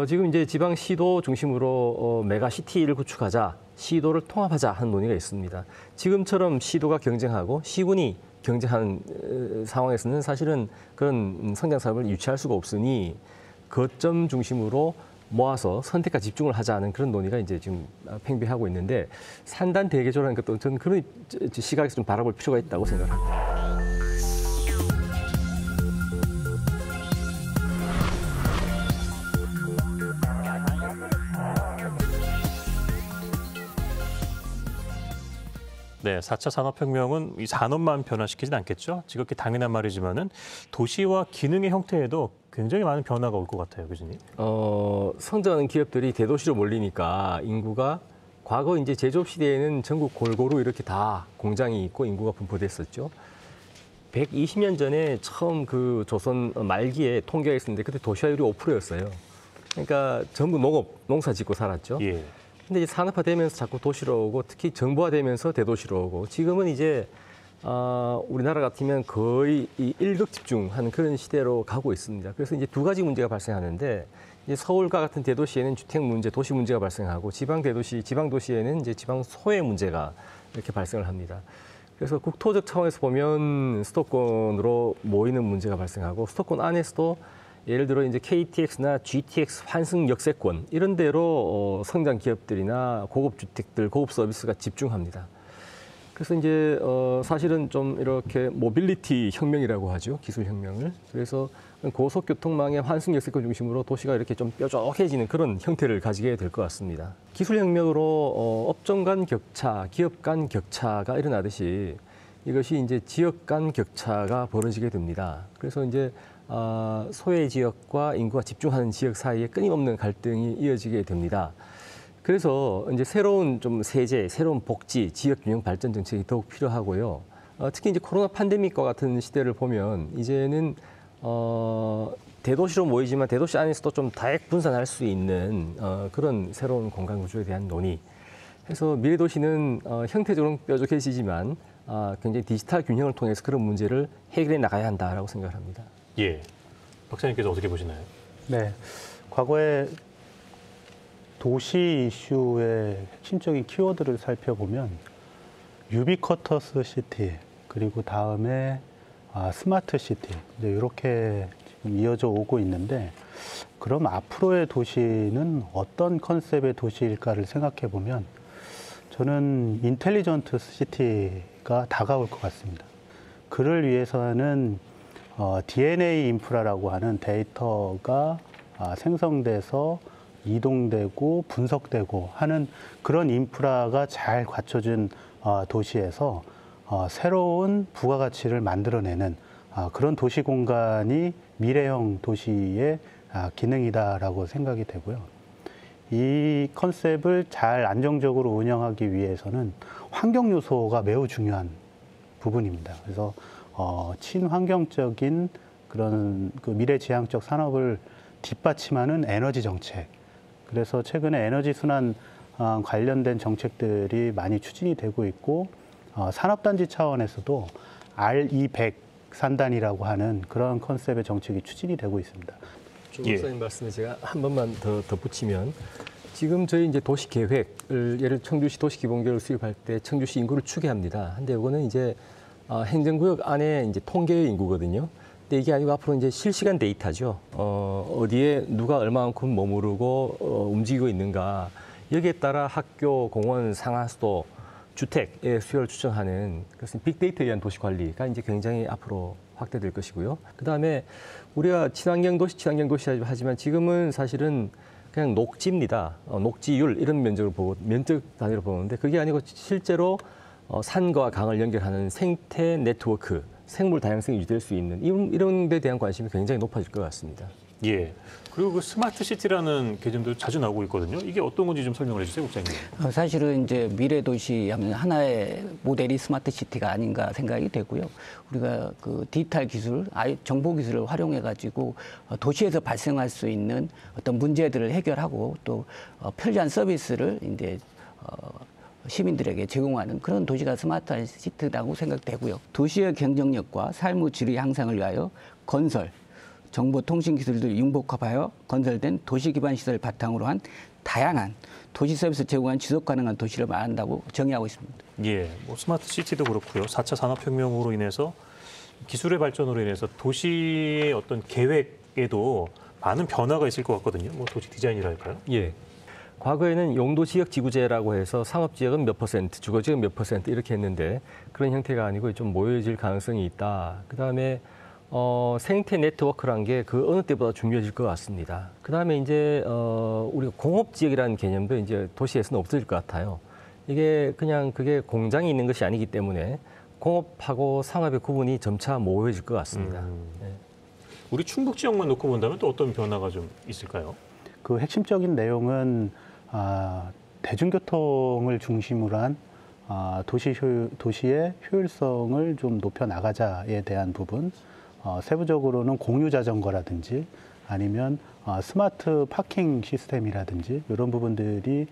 지금 이제 지방 시도 중심으로 메가시티를 구축하자, 시도를 통합하자 하는 논의가 있습니다. 지금처럼 시도가 경쟁하고 시군이 경쟁하는 상황에서는 사실은 그런 성장 사업을 유치할 수가 없으니 거점 중심으로 모아서 선택과 집중을 하자는 그런 논의가 이제 지금 팽배하고 있는데 산단 대개조라는 것도 저는 그런 시각에서 좀 바라볼 필요가 있다고 생각합니다. 네, 4차 산업혁명은 이 산업만 변화시키진 않겠죠. 지극히 당연한 말이지만은 도시와 기능의 형태에도 굉장히 많은 변화가 올 것 같아요, 교수님. 성장하는 기업들이 대도시로 몰리니까 인구가 과거 이제 제조업 시대에는 전국 골고루 이렇게 다 공장이 있고 인구가 분포됐었죠. 120년 전에 처음 그 조선 말기에 통계가 있었는데 그때 도시화율이 5%였어요. 그러니까 전부 농사 짓고 살았죠. 예. 근데 이제 산업화되면서 자꾸 도시로 오고 특히 정보화되면서 대도시로 오고 지금은 이제 우리나라 같으면 거의 이 일극 집중하는 그런 시대로 가고 있습니다. 그래서 이제 두 가지 문제가 발생하는데 이제 서울과 같은 대도시에는 주택 문제, 도시 문제가 발생하고 지방 대도시, 지방 도시에는 이제 지방 소외 문제가 이렇게 발생을 합니다. 그래서 국토적 차원에서 보면 수도권으로 모이는 문제가 발생하고 수도권 안에서도 예를 들어 이제 KTX나 GTX 환승 역세권 이런 데로 성장 기업들이나 고급 주택들, 고급 서비스가 집중합니다. 그래서 이제 사실은 좀 이렇게 모빌리티 혁명이라고 하죠, 기술 혁명을. 그래서 고속교통망의 환승 역세권 중심으로 도시가 이렇게 좀 뾰족해지는 그런 형태를 가지게 될 것 같습니다. 기술 혁명으로 업종 간 격차, 기업 간 격차가 일어나듯이 이것이 이제 지역 간 격차가 벌어지게 됩니다. 그래서 이제 소외 지역과 인구가 집중하는 지역 사이에 끊임없는 갈등이 이어지게 됩니다. 그래서 이제 새로운 좀 세제, 새로운 복지, 지역 균형 발전 정책이 더욱 필요하고요. 특히 이제 코로나 팬데믹과 같은 시대를 보면 이제는 대도시로 모이지만 대도시 안에서도 좀 다액 분산할 수 있는 그런 새로운 공간 구조에 대한 논의. 그래서 미래 도시는 형태적으로 뾰족해지지만 굉장히 디지털 균형을 통해서 그런 문제를 해결해 나가야 한다라고 생각을 합니다. 예. 박사님께서 어떻게 보시나요? 네, 과거에 도시 이슈의 핵심적인 키워드를 살펴보면 유비쿼터스 시티, 그리고 다음에 스마트 시티, 이제 이렇게 지금 이어져 오고 있는데, 그럼 앞으로의 도시는 어떤 컨셉의 도시일까를 생각해 보면 저는 인텔리전트 시티가 다가올 것 같습니다. 그를 위해서는 DNA 인프라라고 하는 데이터가 생성돼서 이동되고 분석되고 하는 그런 인프라가 잘 갖춰진 도시에서 새로운 부가가치를 만들어내는 그런 도시 공간이 미래형 도시의 기능이다라고 생각이 되고요. 이 컨셉을 잘 안정적으로 운영하기 위해서는 환경 요소가 매우 중요한 부분입니다. 그래서 친환경적인 그런 그 미래지향적 산업을 뒷받침하는 에너지 정책. 그래서 최근에 에너지 순환 관련된 정책들이 많이 추진이 되고 있고, 산업단지 차원에서도 RE100 산단이라고 하는 그런 컨셉의 정책이 추진이 되고 있습니다. 조 박사님 말씀에 제가 한 번만 더 덧붙이면, 지금 저희 이제 도시 계획을 예를 청주시 도시기본계획을 수립할 때 청주시 인구를 추계합니다. 근데 이거는 이제 행정구역 안에 이제 통계의 인구거든요. 근데 이게 아니고 앞으로 이제 실시간 데이터죠. 어디에 누가 얼마만큼 머무르고 움직이고 있는가. 여기에 따라 학교, 공원, 상하수도, 주택의 수요를 추정하는 그것은 빅데이터에 의한 도시 관리가 이제 굉장히 앞으로 확대될 것이고요. 그다음에 우리가 친환경 도시 하지만 지금은 사실은 그냥 녹지입니다. 녹지율 이런 면적 단위로 보는데, 그게 아니고 실제로 산과 강을 연결하는 생태 네트워크, 생물 다양성이 유지될 수 있는 이런 데 대한 관심이 굉장히 높아질 것 같습니다. 예. 그리고 그 스마트 시티라는 개념도 자주 나오고 있거든요. 이게 어떤 건지 좀 설명을 해주세요, 국장님. 사실은 이제 미래 도시 하면 하나의 모델이 스마트 시티가 아닌가 생각이 되고요. 우리가 그 디지털 기술, 정보 기술을 활용해 가지고 도시에서 발생할 수 있는 어떤 문제들을 해결하고 또 편리한 서비스를 이제 시민들에게 제공하는 그런 도시가 스마트 시티라고 생각되고요. 도시의 경쟁력과 삶의 질의 향상을 위하여 건설, 정보통신기술을 융복합하여 건설된 도시 기반 시설을 바탕으로 한 다양한 도시 서비스 제공한 지속 가능한 도시를 말한다고 정의하고 있습니다. 예, 뭐 스마트 시티도 그렇고요. 4차 산업혁명으로 인해서 기술의 발전으로 인해서 도시의 어떤 계획에도 많은 변화가 있을 것 같거든요. 뭐 도시 디자인이랄까요? 예. 과거에는 용도지역지구제라고 해서 상업지역은 몇 %, 주거지역은 몇 % 이렇게 했는데 그런 형태가 아니고 좀 모여질 가능성이 있다. 그다음에 생태 네트워크란 게 그 어느 때보다 중요해질 것 같습니다. 그다음에 이제 우리가 공업지역이라는 개념도 이제 도시에서는 없어질 것 같아요. 이게 그냥 그게 공장이 있는 것이 아니기 때문에 공업하고 상업의 구분이 점차 모호해질 것 같습니다. 네. 우리 충북 지역만 놓고 본다면 또 어떤 변화가 좀 있을까요? 그 핵심적인 내용은 대중교통을 중심으로 한 도시의 효율성을 좀 높여 나가자에 대한 부분, 세부적으로는 공유 자전거라든지 아니면 스마트 파킹 시스템이라든지 이런 부분들이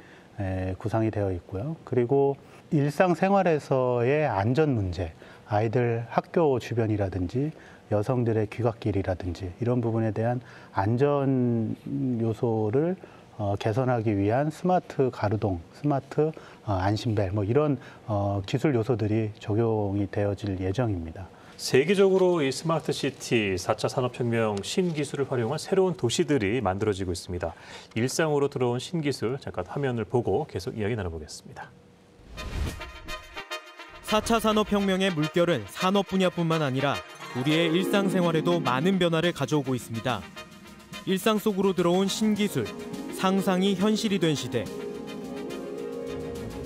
구상이 되어 있고요. 그리고 일상생활에서의 안전 문제, 아이들 학교 주변이라든지 여성들의 귀갓길이라든지 이런 부분에 대한 안전 요소를 개선하기 위한 스마트 가로등, 스마트 안심벨 뭐 이런 기술 요소들이 적용이 되어질 예정입니다. 세계적으로 이 스마트 시티, 4차 산업혁명 신기술을 활용한 새로운 도시들이 만들어지고 있습니다. 일상으로 들어온 신기술, 잠깐 화면을 보고 계속 이야기 나눠보겠습니다. 4차 산업혁명의 물결은 산업 분야뿐만 아니라 우리의 일상생활에도 많은 변화를 가져오고 있습니다. 일상 속으로 들어온 신기술, 상상이 현실이 된 시대.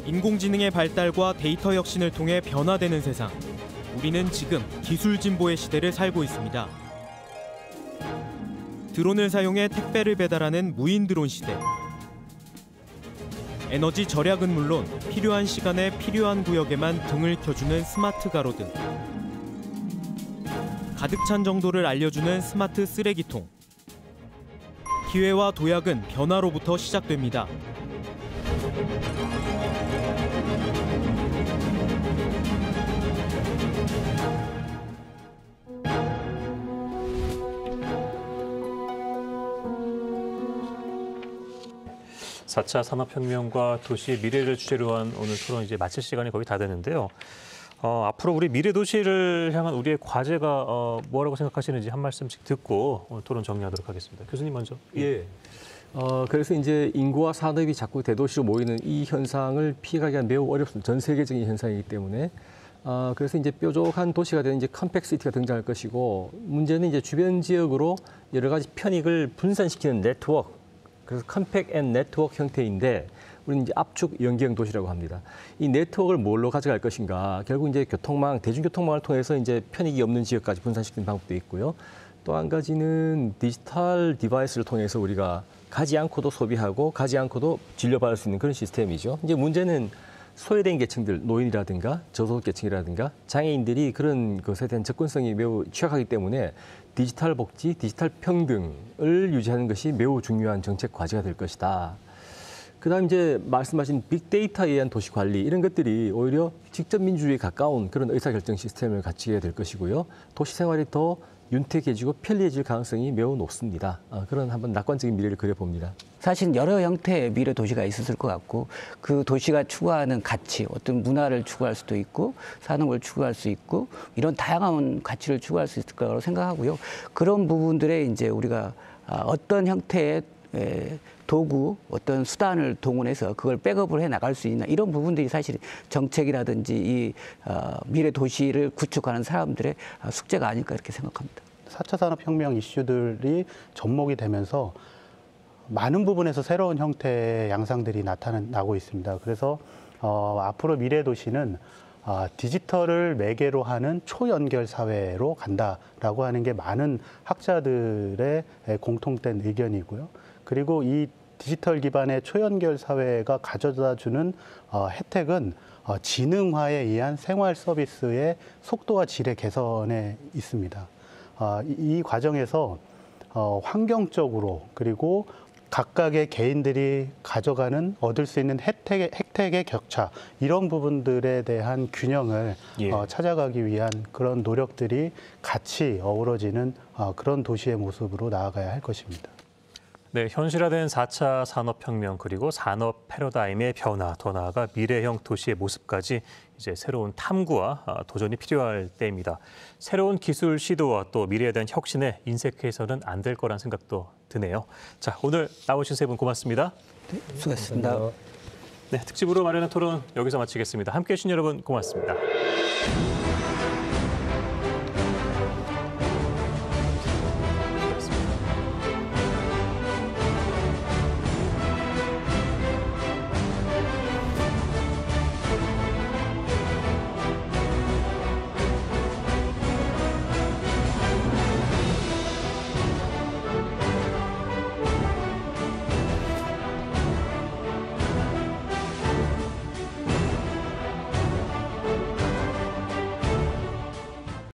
인공지능의 발달과 데이터 혁신을 통해 변화되는 세상. 우리는 지금 기술 진보의 시대를 살고 있습니다. 드론을 사용해 택배를 배달하는 무인 드론 시대. 에너지 절약은 물론 필요한 시간에 필요한 구역에만 등을 켜주는 스마트 가로등. 가득 찬 정도를 알려주는 스마트 쓰레기통. 기회와 도약은 변화로부터 시작됩니다. 4차 산업혁명과 도시의 미래를 주제로 한 오늘 토론 이제 마칠 시간이 거의 다 되는데요. 앞으로 우리 미래 도시를 향한 우리의 과제가 뭐라고 생각하시는지 한 말씀씩 듣고 오늘 토론 정리하도록 하겠습니다. 교수님 먼저. 예. 그래서 이제 인구와 산업이 자꾸 대도시로 모이는 이 현상을 피해가기가 매우 어렵습니다. 전 세계적인 현상이기 때문에. 그래서 이제 뾰족한 도시가 되는 이제 컴팩시티가 등장할 것이고, 문제는 이제 주변 지역으로 여러 가지 편익을 분산시키는 네트워크, 그래서 컴팩 앤 네트워크 형태인데, 우리는 이제 압축 연계형 도시라고 합니다. 이 네트워크를 뭘로 가져갈 것인가? 결국 이제 교통망, 대중교통망을 통해서 이제 편익이 없는 지역까지 분산시키는 방법도 있고요. 또 한 가지는 디지털 디바이스를 통해서 우리가 가지 않고도 소비하고 가지 않고도 진료받을 수 있는 그런 시스템이죠. 이제 문제는 소외된 계층들, 노인이라든가 저소득계층이라든가 장애인들이 그런 것에 대한 접근성이 매우 취약하기 때문에 디지털 복지, 디지털 평등을 유지하는 것이 매우 중요한 정책 과제가 될 것이다. 그다음 이제 말씀하신 빅데이터에 의한 도시 관리 이런 것들이 오히려 직접 민주주의에 가까운 그런 의사결정 시스템을 갖추게 될 것이고요. 도시 생활이 더 윤택해지고 편리해질 가능성이 매우 높습니다. 그런 한번 낙관적인 미래를 그려봅니다. 사실 여러 형태의 미래 도시가 있었을 것 같고, 그 도시가 추구하는 가치, 어떤 문화를 추구할 수도 있고 산업을 추구할 수 있고 이런 다양한 가치를 추구할 수 있을 거라고 생각하고요. 그런 부분들에 이제 우리가 어떤 형태의 도구, 어떤 수단을 동원해서 그걸 백업을 해 나갈 수 있나, 이런 부분들이 사실 정책이라든지 이 미래 도시를 구축하는 사람들의 숙제가 아닐까 이렇게 생각합니다. 4차 산업혁명 이슈들이 접목이 되면서 많은 부분에서 새로운 형태의 양상들이 나타나고 있습니다. 그래서 앞으로 미래 도시는 디지털을 매개로 하는 초연결 사회로 간다라고 하는 게 많은 학자들의 공통된 의견이고요. 그리고 이 디지털 기반의 초연결 사회가 가져다주는 혜택은 지능화에 의한 생활 서비스의 속도와 질의 개선에 있습니다. 이 과정에서 환경적으로 그리고 각각의 개인들이 가져가는 얻을 수 있는 혜택의 격차, 이런 부분들에 대한 균형을 찾아가기 위한 그런 노력들이 같이 어우러지는 그런 도시의 모습으로 나아가야 할 것입니다. 네, 현실화된 4차 산업혁명 그리고 산업 패러다임의 변화, 더 나아가 미래형 도시의 모습까지 이제 새로운 탐구와 도전이 필요할 때입니다. 새로운 기술 시도와 또 미래에 대한 혁신에 인색해서는 안 될 거란 생각도 드네요. 자, 오늘 나오신 세 분 고맙습니다. 네, 수고하셨습니다. 네, 특집으로 마련한 토론 여기서 마치겠습니다. 함께해 주신 여러분 고맙습니다.